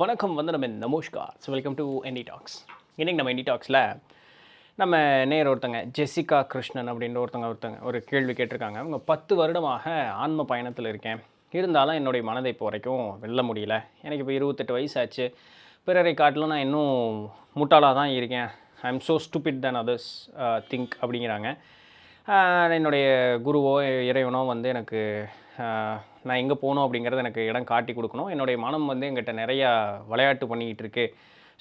வணக்கம் நம்ம நமஸ்கார். So welcome to NT talks. இன்றைக்கி நம்ம என்டி டாக்ஸில் நம்ம நேர் ஒருத்தங்க ஜெசிகா கிருஷ்ணன் அப்படின்ற ஒருத்தங்க ஒரு கேள்வி கேட்டிருக்காங்க. அவங்க 10 வருடமாக ஆன்ம பயணத்தில் இருக்கேன், இருந்தாலும் என்னுடைய மனதை இப்போ வரைக்கும் வெல்ல முடியல. எனக்கு இப்போ 28 வயசு ஆச்சு. பிறரை காட்டிலும் நான் இன்னும் முட்டாளாக தான் இருக்கேன். I am so stupid than others think அப்படிங்கிறாங்க. என்னுடைய குருவோ இறைவனோ எனக்கு நான் எங்கே போகணும் அப்படிங்கிறது எனக்கு இடம் காட்டி கொடுக்கணும். என்னுடைய மனம் என்கிட்ட நிறையா விளையாட்டு பண்ணிக்கிட்டு இருக்குது.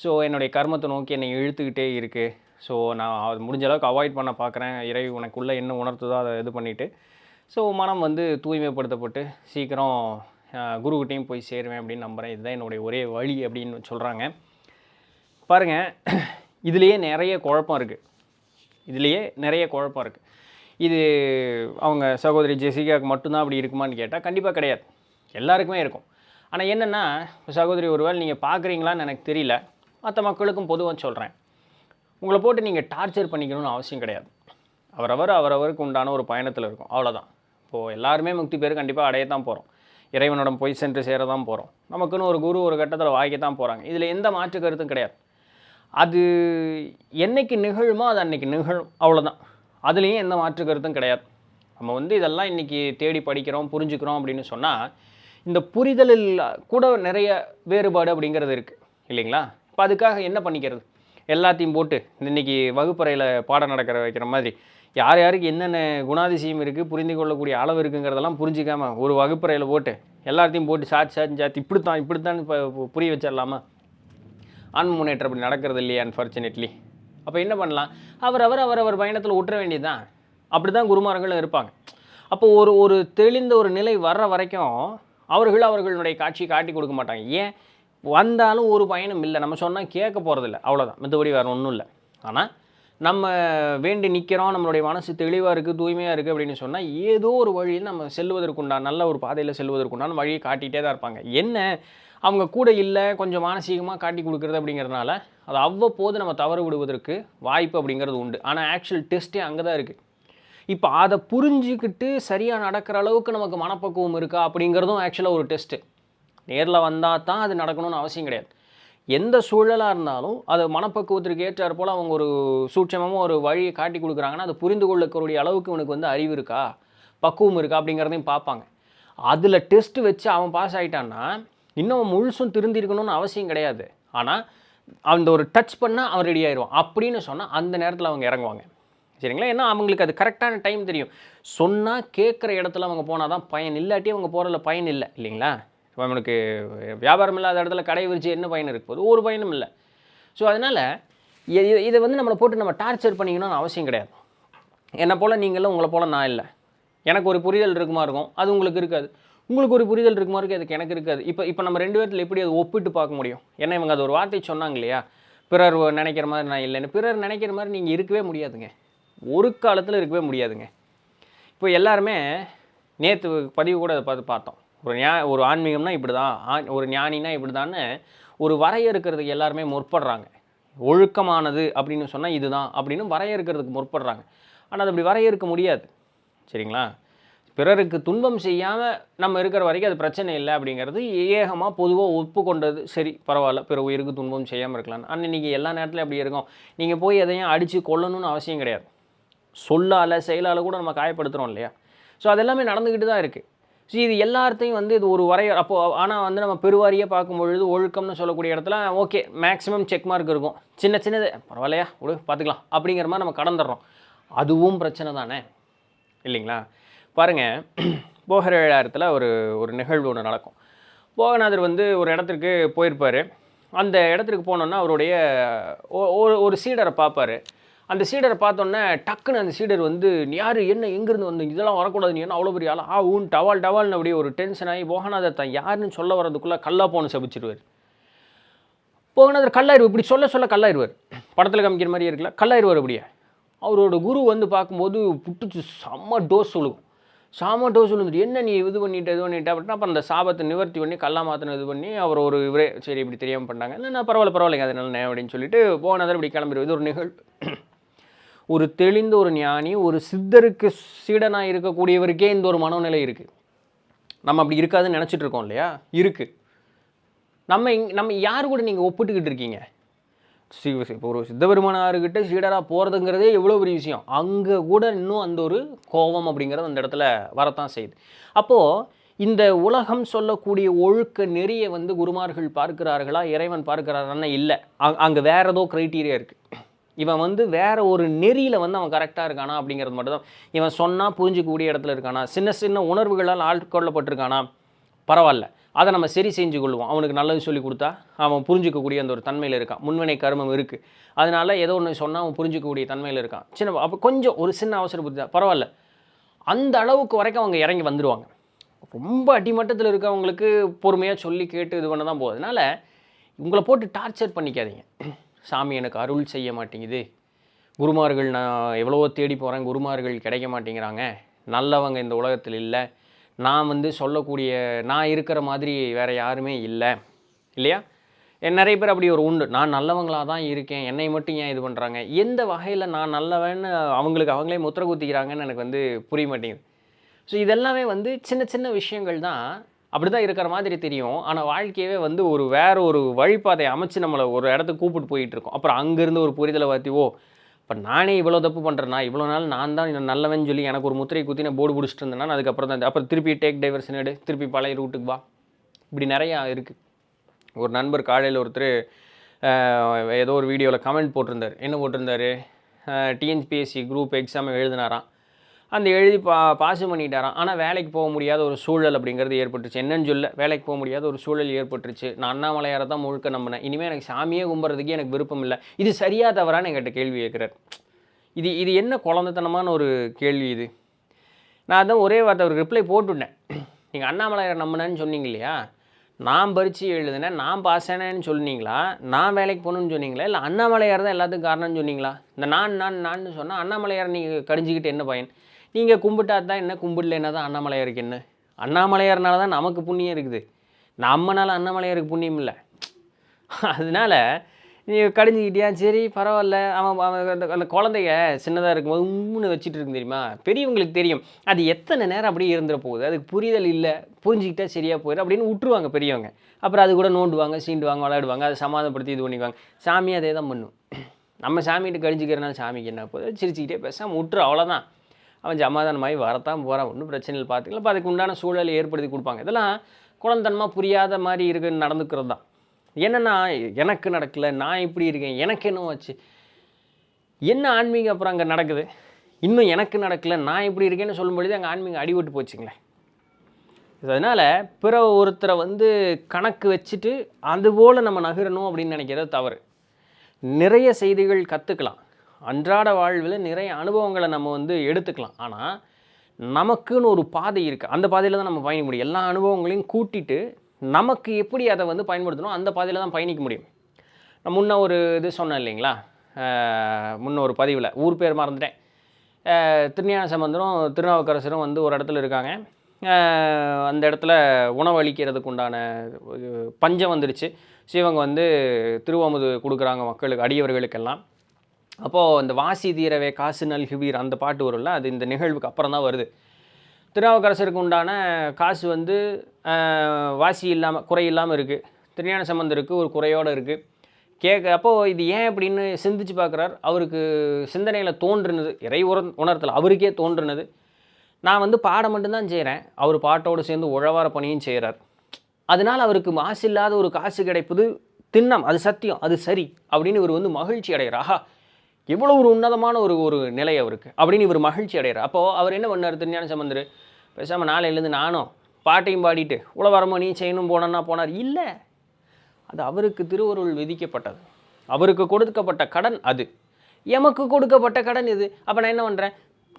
ஸோ என்னுடைய கர்மத்தை நோக்கி என்னை இழுத்துக்கிட்டே இருக்குது. ஸோ நான் அது முடிஞ்ச அளவுக்கு அவாய்ட் பண்ண பார்க்குறேன். இறை உனக்குள்ளே என்ன உணர்த்துதோ அதை இது பண்ணிவிட்டு ஸோ மனம் தூய்மைப்படுத்தப்பட்டு சீக்கிரம் குருக்கிட்டையும் போய் சேருவேன் அப்படின்னு நம்புகிறேன். இதுதான் என்னுடைய ஒரே வழி அப்படின்னு சொல்கிறாங்க. பாருங்கள், இதுலேயே நிறைய குழப்பம் இருக்குது. இது அவங்க சகோதரி ஜெசிகாவுக்கு மட்டும்தான் அப்படி இருக்குமான்னு கேட்டால் கண்டிப்பாக கிடையாது, எல்லாருக்குமே இருக்கும். ஆனால் என்னென்னா, சகோதரி ஒருவேளை நீங்கள் பார்க்குறீங்களான்னு எனக்கு தெரியல, மற்ற மக்களுக்கும் பொதுவாக சொல்கிறேன், உங்களை போட்டு நீங்கள் டார்ச்சர் பண்ணிக்கணும்னு அவசியம் கிடையாது. அவரவருக்கு உண்டான ஒரு பயணத்தில் இருக்கும், அவ்வளோதான். இப்போது எல்லாருமே முக்தி பேர் கண்டிப்பாக அடையத்தான் போகிறோம், இறைவனிடம் போய் சென்று சேர தான் போகிறோம். நமக்குன்னு ஒரு குரு ஒரு கட்டத்தில் வாய்க்கத்தான் போகிறாங்க. இதில் எந்த மாற்று கருத்தும் கிடையாது. அது என்றைக்கு நிகழுமோ அது அன்றைக்கி நிகழும், அவ்வளோதான். அதுலேயும் எந்த மாற்று கருத்தும் கிடையாது. நம்ம இதெல்லாம் இன்றைக்கி தேடி படிக்கிறோம், புரிஞ்சுக்கிறோம் அப்படின்னு சொன்னால், இந்த புரிதலில் கூட நிறைய வேறுபாடு அப்படிங்கிறது இருக்குது இல்லைங்களா? இப்போ அதுக்காக என்ன பண்ணிக்கிறது? எல்லாத்தையும் போட்டு இன்றைக்கி வகுப்பறையில் பாடம் வைக்கிற மாதிரி யார் யாருக்கு என்னென்ன குணாதிசயம் இருக்குது, புரிந்து கொள்ளக்கூடிய அளவு இருக்குங்கிறதெல்லாம் புரிஞ்சிக்காமல் ஒரு வகுப்பறையில் போட்டு எல்லாத்தையும் போட்டு சாத்தி இப்படித்தான் இப்போ புரிய வச்சிடலாமா? ஆன்ம முன்னேற்றம் அப்படி நடக்கிறது இல்லையா? அன்ஃபார்ச்சுனேட்லி. அப்போ என்ன பண்ணலாம்? அவரவர் பயணத்தில் விட்டுற வேண்டியதுதான். அப்படி தான் குருமார்களும் இருப்பாங்க. அப்போ ஒரு தெளிந்த ஒரு நிலை வர்ற வரைக்கும் அவர்களுடைய காட்சி காட்டி கொடுக்க மாட்டாங்க. ஏன்? வந்தாலும் ஒரு பயணம் இல்லை, நம்ம சொன்னால் கேட்க போகிறதில்ல, அவ்வளோதான். மற்றபடி வேறு ஒன்றும் இல்லை. ஆனால் நம்ம வேண்டி நிற்கிறோம், நம்மளுடைய மனசு தெளிவாக இருக்குது, தூய்மையாக இருக்குது அப்படின்னு சொன்னால் ஏதோ ஒரு வழியில் நம்ம செல்வதற்குண்டான நல்ல ஒரு பாதையில் செல்வதற்குண்டான வழியை காட்டிகிட்டே தான் இருப்பாங்க. என்ன அவங்க கூட இல்லை, கொஞ்சம் மானசீகமாக காட்டி கொடுக்குறது அப்படிங்கிறதுனால அது அவ்வப்போது நம்ம தவறு விடுவதற்கு வாய்ப்பு அப்படிங்கிறது உண்டு. ஆனால் ஆக்சுவல் டெஸ்ட்டே அங்கே தான் இருக்குது. இப்போ அதை புரிஞ்சிக்கிட்டு சரியாக நடக்கிற அளவுக்கு நமக்கு மனப்பக்குவம் இருக்கா அப்படிங்கிறதும் ஆக்சுவலாக ஒரு டெஸ்ட்டு. நேரில் வந்தால் தான் அது நடக்கணும்னு அவசியம் கிடையாது. எந்த சூழலாக இருந்தாலும் அது மனப்பக்குவத்திற்கு ஏற்றார் போல் அவங்க ஒரு சூட்சமாக ஒரு வழியை காட்டி கொடுக்குறாங்கன்னா அது புரிந்து கொள்ளக்கூடிய அளவுக்கு உனக்கு அறிவு இருக்கா, பக்குவம் இருக்கா அப்படிங்கிறதையும் பார்ப்பாங்க. அதில் டெஸ்ட்டு வச்சு அவன் பாஸ் ஆகிட்டான்னா இன்னும் முழுசும் திருந்திருக்கணும்னு அவசியம் கிடையாது. ஆனால் அந்த ஒரு டச் பண்ணால் அவன் ரெடி ஆயிடுவான் அப்படின்னு சொன்னால் அந்த நேரத்தில் அவங்க இறங்குவாங்க. சரிங்களா? ஏன்னா அவங்களுக்கு அது கரெக்டான டைம் தெரியும். சொன்னால் கேட்குற இடத்துல அவங்க போனால் தான் பயன், இல்லாட்டி அவங்க போகிறதுல பயன் இல்லை இல்லைங்களா? அவனுக்கு வியாபாரம் இல்லாத இடத்துல கடை விரிச்சு என்ன பயன் இருக்க போகுது? ஒரு பயனும் இல்லை. ஸோ அதனால் இதை நம்மளை போட்டு நம்ம டார்ச்சர் பண்ணிக்கணும்னு அவசியம் கிடையாது. என்னை போல் நீங்களும் உங்களை போல் நான் இல்லை. எனக்கு ஒரு புரிதல் இருக்குமா இருக்கும், அது உங்களுக்கு இருக்காது. உங்களுக்கு ஒரு புரிதல் இருக்குமா இருக்குது, அதுக்கு எனக்கு இருக்காது. இப்போ நம்ம ரெண்டு பேர்த்தில் எப்படி அதை ஒப்பிட்டு பார்க்க முடியும்? ஏன்னா இவங்க அது ஒரு வார்த்தை சொன்னாங்க இல்லையா, பிறர் நினைக்கிற மாதிரி நான் இல்லைன்னு. பிறர் நினைக்கிற மாதிரி நீங்கள் இருக்கவே முடியாதுங்க, ஒரு காலத்தில் இருக்கவே முடியாதுங்க. இப்போ எல்லாருமே நேற்று பதிவு கூட அதை பார்த்தோம். ஒரு ஆன்மீகம்னா இப்படி தான், ஒரு ஞானினா இப்படி தான்னு ஒரு வரையறுக்கிறதுக்கு எல்லாருமே முற்படுறாங்க. ஒழுக்கமானது அப்படின்னு சொன்னால் இதுதான் அப்படின்னு வரையறுக்கிறதுக்கு முற்படுறாங்க. ஆனால் அது அப்படி வரையறுக்க முடியாது. சரிங்களா? பிறருக்கு துன்பம் செய்யாமல் நம்ம இருக்கிற வரைக்கும் அது பிரச்சனை இல்லை அப்படிங்கிறது ஏகமாக பொதுவாக ஒப்புக்கொண்டது. சரி, பரவாயில்ல, பிற உயிருக்கு துன்பம் செய்யாமல் இருக்கலாம். ஆனால் நீங்கள் எல்லா நேரத்துலையும் அப்படி இருக்கும். நீங்கள் போய் எதையும் அடித்து கொல்லணும்னு அவசியம் கிடையாது. சொல்லால் செயலால் கூட நம்ம காயப்படுத்துகிறோம் இல்லையா? ஸோ அதெல்லாமே நடந்துக்கிட்டு தான் இருக்குது. ஸோ இது எல்லாத்தையும் இது ஒரு அப்போது ஆனால் நம்ம பெருவாரியாக பார்க்கும்பொழுது ஒழுக்கம்னு சொல்லக்கூடிய இடத்துல ஓகே மேக்ஸிமம் செக் மார்க் இருக்கும். சின்னது பரவாயில்லையா விடு பார்த்துக்கலாம் அப்படிங்கிற மாதிரி நம்ம கடந்துடுறோம். அதுவும் பிரச்சனை தானே இல்லைங்களா? பாருங்கள், போகர் ஏழாயிரத்தில் ஒரு நிகழ்வு ஒன்று நடக்கும். போகநாதர் ஒரு இடத்துக்கு போயிருப்பார். அந்த இடத்துக்கு போனோன்னா அவருடைய ஒரு சீடரை பார்ப்பார். அந்த சீடரை பார்த்தோன்னே டக்குன்னு அந்த சீடர் யார், என்ன, எங்கேருந்து இதெல்லாம் வரக்கூடாது, நீ என்ன அவ்வளோ பெரிய ஆளா, டவால்னு அப்படியே ஒரு டென்ஷன் ஆகி போகநாதர் தான் யாருன்னு சொல்ல வர்றதுக்குள்ளே கல்லா போன்னு சபிச்சிடுவார். போகநாதர் கல்லாயிருவார். இப்படி சொல்ல கல்லாயிருவார். படத்தில் காமிக்கிற மாதிரி இருக்குல்ல, கல்லாயிருவார். அப்படியே அவரோட குரு பார்க்கும்போது புட்டுச்சு செம்ம டோஸ் விழுந்துட்டு, என்ன நீ இது பண்ணிட்டு அப்படின்னா அப்புறம் அந்த சாபத்தை நிவர்த்தி பண்ணி கல்லா மாற்றின இது பண்ணி அவர் இவரே சரி இப்படி தெரியாமல் பண்ணாங்க, இல்லை நான் பரவாயில்லைங்க அதனால அப்படின்னு சொல்லிட்டு போகநாதர் இப்படி கிளம்பிடுவோம். இது ஒரு நிகழ்வு. ஒரு தெளிந்த ஒரு ஞானி, ஒரு சித்தருக்கு சீடனாக இருக்கக்கூடியவருக்கே இந்த ஒரு மனோநிலை இருக்குது. நம்ம அப்படி இருக்காதுன்னு நினச்சிட்டு இருக்கோம் இல்லையா? இருக்குது. நம்ம யார் கூட நீங்கள் ஒப்பிட்டுக்கிட்டு இருக்கீங்க? இப்போ ஒரு சித்தபெருமானார்கிட்ட சீடராக போகிறதுங்கிறதே எவ்வளோ பெரிய விஷயம். அங்கே கூட இன்னும் அந்த ஒரு கோபம் அப்படிங்கிறது அந்த இடத்துல வரத்தான் செய்யுது. அப்போது இந்த உலகம் சொல்லக்கூடிய ஒழுக்க நெறியை வந்து குருமார்கள் பார்க்கிறார்களா, இறைவன் பார்க்கிறாரான்னா இல்லை. அங்கே வேற ஏதோ க்ரைட்டீரியா இருக்குது. இவன் வந்து வேற ஒரு நெறியில் வந்து அவன் கரெக்டாக இருக்கானா அப்படிங்கிறது மட்டும்தான். இவன் சொன்னால் புரிஞ்சிக்கக்கூடிய இடத்துல இருக்கானா, சின்ன சின்ன உணர்வுகளால் ஆட்கொள்ளப்பட்டிருக்கானா, பரவாயில்ல, அதை நம்ம சரி செஞ்சு கொள்வோம். அவனுக்கு நல்லது சொல்லி கொடுத்தா அவன் புரிஞ்சிக்கக்கூடிய அந்த ஒரு தன்மையில் இருக்கான். முன்வினை கர்மம் இருக்குது, அதனால ஏதோ ஒன்று சொன்னால் அவன் புரிஞ்சிக்கக்கூடிய தன்மையில் இருக்கான். சின்ன அப்போ கொஞ்சம் ஒரு சின்ன அவசர புத்தி தான், பரவாயில்ல. அந்த அளவுக்கு வரைக்கும் அவங்க இறங்கி வந்துடுவாங்க. ரொம்ப அடிமட்டத்தில் இருக்கவங்களுக்கு பொறுமையாக சொல்லி கேட்டு இது பண்ண தான் போகுது. அதனால் உங்களை போட்டு டார்ச்சர் பண்ணிக்காதீங்க. சாமி எனக்கு அருள் செய்ய மாட்டேங்குது, குருமார்கள் நான் எவ்வளவோ தேடி போகிறேன், குருமார்கள் கிடைக்க மாட்டேங்கிறாங்க, நல்லவங்க இந்த உலகத்தில் இல்லை, நான் வந்து சொல்லக்கூடிய நான் இருக்கிற மாதிரி வேறு யாருமே இல்லை இல்லையா? நிறைய பேர் அப்படி ஒரு உண்டு. நான் நல்லவங்களாக தான் இருக்கேன், என்னை மட்டும் ஏன் இது பண்ணுறாங்க, எந்த வகையில் நான் நல்லவன்னு அவங்களுக்கு அவங்களே முத்திரை குத்திக்கிறாங்கன்னு எனக்கு வந்து புரிய மாட்டேங்குது. ஸோ இதெல்லாமே வந்து சின்ன சின்ன விஷயங்கள் தான், அப்படி தான் இருக்கிற மாதிரி தெரியும். ஆனால் வாழ்க்கையவே வந்து வேற ஒரு வழிபாதை அமைச்சு நம்மளை ஒரு இடத்துக்கு கூப்பிட்டு போயிட்டுருக்கோம். அப்புறம் அங்கேருந்து ஒரு புரிதலை வாத்தி, ஓ இப்போ நானே இவ்வளோ தப்பு பண்ணுறேன்னா, இவ்வளோ நாள் நான் தான் நல்லவன் சொல்லி எனக்கு ஒரு முத்திரை குத்தி நான் போர்டு பிடிச்சிட்டு இருந்தேன்னா, அதுக்கப்புறம் தான் அப்புறம் திருப்பி டேக் டைவர்ஷன் எடு, திருப்பி பழைய ரூட்டுக்கு வா, இப்படி நிறையா இருக்குது. ஒரு நண்பர் காலையில் ஒருத்தர் ஏதோ ஒரு வீடியோவில் கமெண்ட் போட்டிருந்தார். என்ன போட்டிருந்தார்? டிஎன்பிஎஸ்சி குரூப் எக்ஸாம் எழுதினாராம். அந்த எழுதி பாஸ் பண்ணிட்டாராம். ஆனால் வேலைக்கு போக முடியாத ஒரு சூழல் அப்படிங்கிறது ஏற்பட்டுருச்சு. என்னன்னு சொல்ல, வேலைக்கு போக முடியாத ஒரு சூழல் ஏற்பட்டுருச்சு. நான் அண்ணாமலையாரை தான் முழுக்க நம்பினேன், இனிமேல் எனக்கு சாமியே கும்பிட்றதுக்கே எனக்கு விருப்பம் இல்லை. இது சரியா தவறான்னு என்கிட்ட கேள்வி கேட்குறார். இது என்ன குழந்தைத்தனமான ஒரு கேள்வி இது? நான் அதான் ஒரே வார்த்தை ஒரு ரிப்ளை போட்டுவிட்டேன். நீங்கள் அண்ணாமலையாரை நம்பினேன்னு சொன்னீங்க இல்லையா, நான் பரீட்சை எழுதுனேன், நான் பாஸ் ஆனேன்னு சொன்னீங்களா, நான் வேலைக்கு போகணுன்னு சொன்னீங்களா, இல்லை அண்ணாமலையார் தான் எல்லாத்துக்கும் காரணம்னு சொன்னீங்களா? இந்த நான் சொன்னால் அண்ணாமலையார் நீங்கள் கடிஞ்சிக்கிட்டு என்ன பயன்? நீங்கள் கும்பிட்டா தான் என்ன, கும்பிடலைன்னா தான் அண்ணாமலையாருக்கு என்ன? அண்ணாமலையார்னால தான் நமக்கு புண்ணியம் இருக்குது, நம்மனால அண்ணாமலையாருக்கு புண்ணியம் இல்லை. அதனால் நீங்கள் கடிஞ்சிக்கிட்டியா, சரி பரவாயில்ல. அந்த குழந்தைய சின்னதாக இருக்கும்போது உம்முன்னு வச்சுட்டு இருக்கு தெரியுமா, பெரியவங்களுக்கு தெரியும் அது எத்தனை நேரம் அப்படியே இருந்துட போகுது, அதுக்கு புரிதல் இல்லை, புரிஞ்சுக்கிட்டா சரியாக போயிடும் அப்படின்னு விட்டுருவாங்க பெரியவங்க. அப்புறம் அது கூட நோண்டுவாங்க, சீண்டுவாங்க, விளையாடுவாங்க, அதை சமாதானப்படுத்தி இது பண்ணிக்குவாங்க. சாமி அதே தான் பண்ணும். நம்ம சாமிகிட்ட கடிஞ்சிக்கிறனால சாமிக்கு என்ன போகுது, சிரிச்சுக்கிட்டே பேசாமல் விட்டுரு, அவ்வளோதான். அவன் சமாதானமாகி வரத்தான் போகிறான், ஒன்றும் பிரச்சனைகள் பார்த்துக்கலாம். இப்போ அதுக்கு உண்டான சூழலை ஏற்படுத்தி கொடுப்பாங்க. இதெல்லாம் குழந்தனமாக புரியாத மாதிரி இருக்குன்னு நடந்துக்கிறது தான். என்னென்னா எனக்கு நடக்கலை, நான் இப்படி இருக்கேன், எனக்கு என்ன வச்சு என்ன ஆன்மீகம் அப்புறம் அங்கே நடக்குது? இன்னும் எனக்கு நடக்கலை, நான் இப்படி இருக்கேன்னு சொல்லும்பொழுது அங்கே ஆன்மீகம் அடிபட்டு போச்சுங்களேன். அதனால் பிற ஒருத்தரை வந்து கணக்கு வச்சுட்டு அதுபோல் நம்ம நகரணும் அப்படின்னு நினைக்கிறது தவறு. நிறைய செய்திகள் கற்றுக்கலாம், அன்றாட வாழ்வில் நிறைய அனுபவங்களை நம்ம வந்து எடுத்துக்கலாம். ஆனால் நமக்குன்னு ஒரு பாதை இருக்குது, அந்த பாதையில் தான் நம்ம பயணிக்க முடியும். எல்லா அனுபவங்களையும் கூட்டிட்டு நமக்கு எப்படி அதை வந்து பயன்படுத்தணும், அந்த பாதையில் தான் பயணிக்க முடியும். நான் முன்ன ஒரு இது சொன்னேன் இல்லைங்களா, முன்ன ஒரு பதிவில் ஊர் பேர் மறந்துட்டேன். திருஞான சம்பந்தரும் திருநாவுக்கரசரும் வந்து ஒரு இடத்துல இருக்காங்க. அந்த இடத்துல உணவு அளிக்கிறதுக்கு உண்டான பஞ்சம் வந்துடுச்சு. சிவங்க வந்து திருவாமுது கொடுக்குறாங்க மக்களுக்கு, அடியவர்களுக்கெல்லாம். அப்போது இந்த வாசி தீரவே காசு நல்குவீர் அந்த பாட்டு வரும்ல, அது இந்த நிகழ்வுக்கு அப்புறம் தான் வருது. திருநாவுக்கரசருக்கு உண்டான காசு வந்து வாசி இல்லாமல் குறை இல்லாமல் இருக்குது, திருஞான சம்பந்தருக்கு ஒரு குறையோடு இருக்குது. அப்போது இது ஏன் அப்படின்னு சிந்திச்சு பார்க்குறார். அவருக்கு சிந்தனையில் தோன்றுனது, இறை உணர்த்தல் அவருக்கே தோன்றுனது, நான் வந்து பாடம் மட்டும்தான் செய்கிறேன், அவர் பாட்டோடு சேர்ந்து உழவார பணியும் செய்கிறார், அதனால் அவருக்கு மாசு இல்லாத ஒரு காசு கிடைப்பது திண்ணம், அது சத்தியம், அது சரி அப்படின்னு இவர் வந்து மகிழ்ச்சி அடைகிறார். ஆஹா, எவ்வளோ ஒரு உன்னதமான ஒரு நிலை அவருக்கு அப்படின்னு இவர் மகிழ்ச்சி அடைகிறார். அப்போது அவர் என்ன பண்ணார், திருஞான சம்பந்தர் பேசாமல் நாளையிலேருந்து நானும் பாட்டையும் பாடிட்டு உழவாரமோ நீ செய்யணும் போனோன்னா போனார். இல்லை, அது அவருக்கு திருவருள் விதிக்கப்பட்டது, அவருக்கு கொடுக்கப்பட்ட கடன் அது, எமக்கு கொடுக்கப்பட்ட கடன் இது. அப்போ நான் என்ன பண்ணுறேன்,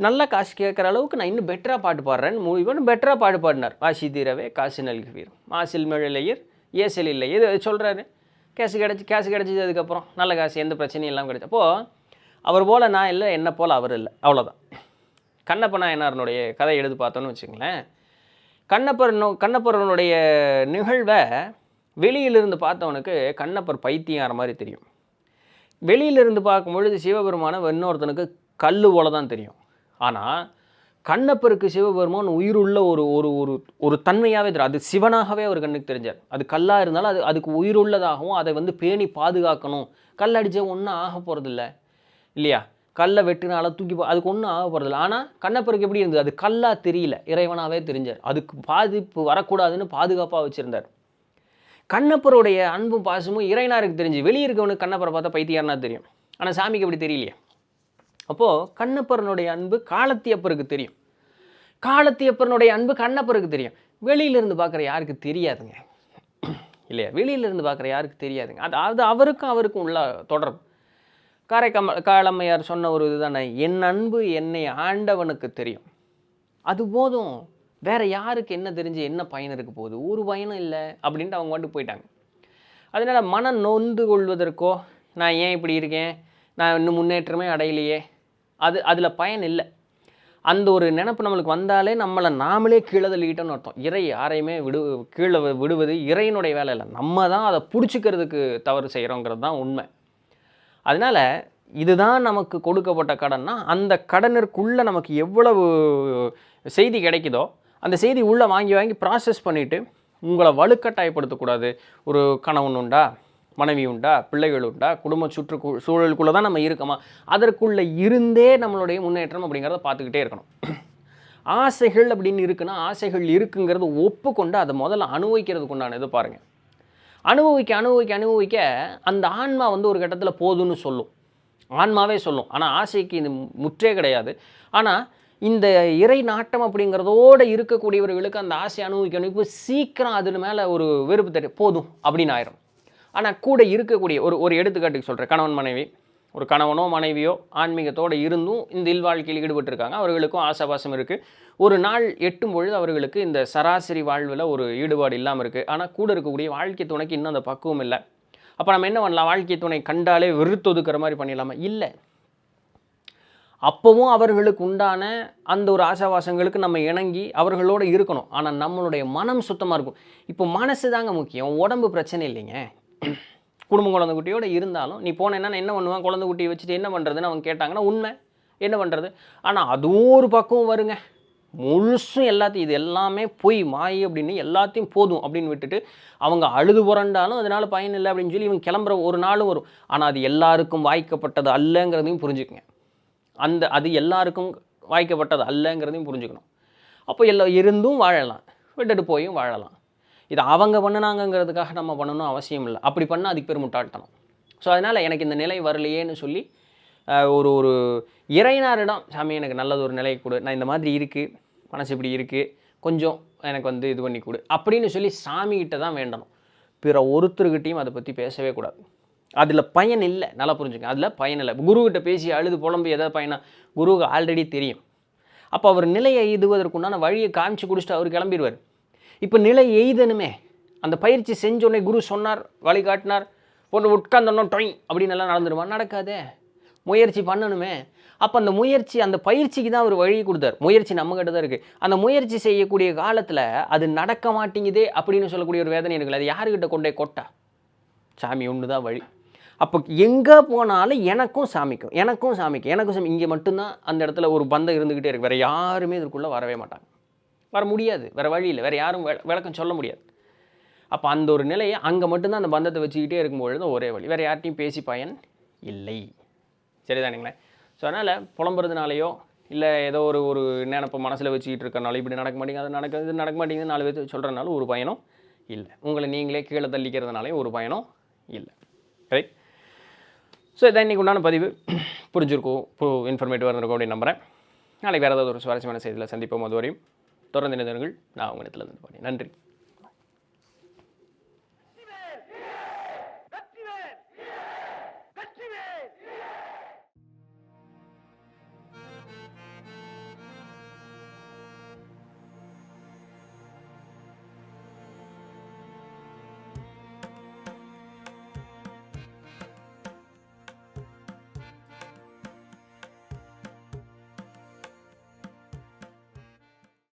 நல்ல காசு கேட்குற அளவுக்கு நான் இன்னும் பெட்டராக பாட்டு பாடுறேன்னு முடிவு பெட்டராக பாட்டு பாடினார். வாசி தீரவே காசு நல்குவீர் மாசில் மிழலையர் ஏசல் இல்லை, இது சொல்கிறாரு. காசு கிடச்சிது, அதுக்கப்புறம் நல்ல காசு, எந்த பிரச்சனையும் இல்லாமல் கிடச்சி. அப்போது அவர் போல் நான் இல்லை, என்ன போல் அவர் இல்லை, அவ்வளோதான். கண்ணப்ப நாயனாருடைய கதை எடுத்து பார்த்தோன்னு வச்சுங்களேன், கண்ணப்பரனுடைய நிகழ்வை வெளியிலிருந்து பார்த்தவனுக்கு கண்ணப்பர் பைத்தியார மாதிரி தெரியும். வெளியிலிருந்து பார்க்கும் பொழுது சிவபெருமான இன்னொருத்தனுக்கு கல் போல தான் தெரியும். ஆனால் கண்ணப்பருக்கு சிவபெருமான் உயிருள்ள ஒரு ஒரு ஒரு ஒரு தன்மையாகவே தெரியும். அது சிவனாகவே அவர் கண்ணுக்கு தெரிஞ்சார். அது கல்லாக இருந்தாலும் அதுக்கு உயிருள்ளதாகவும் அதை வந்து பேணி பாதுகாக்கணும். கல் அடித்தா ஒன்றும் ஆக போகிறதில்ல இல்லையா? கல்லை வெட்டினால தூக்கி அதுக்கு ஒன்றும் ஆக போகிறதில்ல. ஆனால் கண்ணப்பருக்கு எப்படி இருந்தது? அது கல்லாக தெரியல, இறைவனாகவே தெரிஞ்சார். அதுக்கு பாதிப்பு வரக்கூடாதுன்னு பாதுகாப்பாக வச்சுருந்தார். கண்ணப்பருடைய அன்பும் பாசமும் இறைவனாருக்கு தெரிஞ்சு. வெளியே இருக்கவனுக்கு கண்ணப்பரை பார்த்தா பைத்தியார்னா தெரியும். ஆனால் சாமிக்கு அப்படி தெரியலையே. அப்போது கண்ணப்பரனுடைய அன்பு காலத்தியப்பருக்கு தெரியும். காலத்தியப்பரனுடைய அன்பு கண்ணப்பருக்கு தெரியும். வெளியிலிருந்து பார்க்குற யாருக்கு தெரியாதுங்க இல்லையா? வெளியிலிருந்து பார்க்குற யாருக்கு தெரியாதுங்க. அது அவருக்கும் உள்ள தொடர்பு. காளம்மையார் சொன்ன ஒரு இதுதானே, என் அன்பு என்னை ஆண்டவனுக்கு தெரியும். அது போதும். வேற யாருக்கு என்ன தெரிஞ்சு என்ன பயன் இருக்க போகுது? ஒரு பயனும் இல்லை அப்படின்ட்டு அவங்க மட்டும் போயிட்டாங்க. அதனால் மனம் நொந்து கொள்வதற்கோ, நான் ஏன் இப்படி இருக்கேன், நான் இன்னும் முன்னேற்றமே அடையலையே, அதில் பயன் இல்லை. அந்த ஒரு நினப்பு நம்மளுக்கு வந்தாலே நம்மளை நாமளே கீழே தள்ளிக்கிட்டோன்னு அர்த்தம். இறை யாரையுமே கீழே விடுவது இறையினுடைய வேலை இல்லை. நம்ம தான் அதை பிடிச்சிக்கிறதுக்கு தவறு செய்கிறோங்கிறது தான் உண்மை. அதனால் இதுதான் நமக்கு கொடுக்கப்பட்ட கடன்னா, அந்த கடனிற்குள்ளே நமக்கு எவ்வளவு செய்தி கிடைக்குதோ அந்த செய்தி உள்ளே வாங்கி ப்ராசஸ் பண்ணிவிட்டு உங்களை வலுக்கட்டாயப்படுத்தக்கூடாது. ஒரு கணவன் உண்டா, மனைவி உண்டா, பிள்ளைகள் உண்டா, குடும்ப சூழலுக்குள்ளே தான் நம்ம இருக்கோமா, அதற்குள்ளே இருந்தே நம்மளுடைய முன்னேற்றம் அப்படிங்கிறத பார்த்துக்கிட்டே இருக்கணும். ஆசைகள் அப்படின்னு இருக்குன்னா, ஆசைகள் இருக்குங்கிறது ஒப்புக்கொண்டு அதை முதல்ல அனுபவிக்கிறதுக்கு உண்டான இது பாருங்கள். அனுபவிக்க அந்த ஆன்மா வந்து ஒரு கட்டத்தில் போதும்னு சொல்லும். ஆன்மாவே சொல்லும். ஆனால் ஆசைக்கு இது முற்றே கிடையாது. ஆனால் இந்த இறை நாட்டம் அப்படிங்கிறதோடு இருக்கக்கூடியவர்களுக்கு அந்த ஆசை அனுபவிக்க சீக்கிரம் அது மேலே ஒரு வெறுப்பு தெரியும், போதும் அப்படின்னு ஆயிரும். ஆனால் கூட இருக்கக்கூடிய ஒரு எடுத்துக்காட்டுக்கு சொல்கிறேன். கணவன் மனைவி, ஒரு கணவனோ மனைவியோ ஆன்மீகத்தோடு இருந்தும் இந்த இல்வாழ்க்கையில் ஈடுபட்டிருக்காங்க. அவர்களுக்கும் ஆசாபாசம் இருக்குது. ஒரு நாள் எட்டும் பொழுது அவர்களுக்கு இந்த சராசரி வாழ்வில் ஒரு ஈடுபாடு இல்லாமல் இருக்குது. ஆனால் கூட இருக்கக்கூடிய வாழ்க்கை துணைக்கு இன்னும் அந்த பக்குவம் இல்லை. அப்போ நம்ம என்ன பண்ணலாம்? வாழ்க்கை துணை கண்டாலே வெறுத்தொதுக்கிற மாதிரி பண்ணிடலாமா? இல்லை. அப்போவும் அவர்களுக்கு உண்டான அந்த ஒரு ஆசாவாசங்களுக்கு நம்ம இணங்கி அவர்களோடு இருக்கணும். ஆனால் நம்மளுடைய மனம் சுத்தமாக இருக்கும். இப்போ மனசு தாங்க முக்கியம், உடம்பு பிரச்சனை இல்லைங்க. குடும்பம் குழந்தை குட்டியோடு இருந்தாலும் நீ போனேன்னா என்ன பண்ணுவான், குழந்தை குட்டியை வச்சுட்டு என்ன பண்ணுறதுன்னு அவங்க கேட்டாங்கன்னா உண்மை, என்ன பண்ணுறது. ஆனால் அதுவும் ஒரு பக்கம் வருங்க. முழுசும் எல்லாத்தையும் இது எல்லாமே பொய் மாய் அப்படின்னு எல்லாத்தையும் போதும் அப்படின்னு விட்டுட்டு அவங்க அழுது புரண்டாலும் அதனால் பயன் இல்லை அப்படின்னு சொல்லி இவங்க கிளம்புற ஒரு நாளும் வரும். ஆனால் அது எல்லாருக்கும் வாய்க்கப்பட்டது அல்லங்கிறதையும் புரிஞ்சுக்குங்க. அது எல்லாருக்கும் வாய்க்கப்பட்டது அல்லங்கிறதையும் புரிஞ்சுக்கணும். அப்போ இருந்தும் வாழலாம், விட்டுட்டு போயும் வாழலாம். இது அவங்க பண்ணினாங்கிறதுக்காக நம்ம பண்ணணும் அவசியம் இல்லை. அப்படி பண்ணால் அதுக்கு பேர் முட்டாள்தனம். ஸோ அதனால் எனக்கு இந்த நிலை வரலையேன்னு சொல்லி ஒரு இறைனாரிடம், சாமி எனக்கு நல்லது ஒரு நிலை கொடு, நான் இந்த மாதிரி இருக்குது, மனசு இப்படி இருக்குது, கொஞ்சம் எனக்கு வந்து இது பண்ணி கொடு அப்படின்னு சொல்லி சாமிகிட்ட தான் வேண்டணும். பிற ஒருத்தருக்கிட்டையும் அதை பற்றி பேசவே கூடாது. அதில் பயன் இல்லை. நல்லா புரிஞ்சுங்க, அதில் பயன் இல்லை. குருக்கிட்ட பேசி அழுது புலம்பு எதாவது பயனா? குருவுக்கு ஆல்ரெடி தெரியும். அப்போ அவர் நிலையை எய்துவதற்குண்டான வழியை காமிச்சு குடிச்சிட்டு அவர் கிளம்பிடுவார். இப்போ நிலை எய்தனுமே, அந்த பயிற்சி செஞ்சோடனே குரு சொன்னார், வழிகாட்டினார், ஒன்று உட்கார்ந்தோம் டொய் அப்படின்னு எல்லாம் நடந்துடுமா? நடக்காதே. முயற்சி பண்ணணுமே. அப்போ அந்த முயற்சி, அந்த பயிற்சிக்கு தான் அவர் வழி கொடுத்தார். முயற்சி நம்மகிட்ட தான் இருக்குது. அந்த முயற்சி செய்யக்கூடிய காலத்தில் அது நடக்க மாட்டேங்குதே அப்படின்னு சொல்லக்கூடிய ஒரு வேதனை இருக்குல்ல, அது யாருக்கிட்ட கொண்டே கொட்டா? சாமி ஒன்று தான் வழி. அப்போ எங்கே போனாலும் எனக்கும் சாமிக்கும் இங்கே மட்டும்தான் அந்த இடத்துல ஒரு பந்தம் இருந்துக்கிட்டே இருக்குது. வேறு யாருமே இதற்குள்ளே வரவே மாட்டாங்க, வர முடியாது, வேறு வழி இல்லை, வேறு யாரும் விளக்கம் சொல்ல முடியாது. அப்போ அந்த ஒரு நிலையை அங்கே மட்டும்தான் அந்த பந்தத்தை வச்சுக்கிட்டே இருக்கும்பொழுது ஒரே வழி, வேறு யார்ட்டையும் பேசி பயன் இல்லை. சரிதானுங்களே? ஸோ அதனால் புலம்புறதுனாலையோ இல்லை ஏதோ ஒரு நினப்பை மனசில் வச்சுக்கிட்டு இருக்கனால இப்படி நடக்க மாட்டேங்குது, அது நடக்க மாட்டேங்குது 4 பேர் சொல்கிறதுனால ஒரு பயனும் இல்லை. உங்களை நீங்களே கீழே தள்ளிக்கிறதுனாலையும் ஒரு பயனும் இல்லை. ரைட்? ஸோ இதான் இன்றைக்கி உண்டான பதிவு. புரிஞ்சிருக்கும், இன்ஃபர்மேட்டிவாக இருந்திருக்கும் அப்படின்னு நம்புகிறேன். நாளைக்கு வேறு ஏதாவது ஒரு சுவாரஸ்யமான செய்தியில் சந்திப்போம். அதுவரையும் தொடர்ந்து இணைந்தவர்கள் நான் உங்கள் இடத்துல இருந்து நன்றி.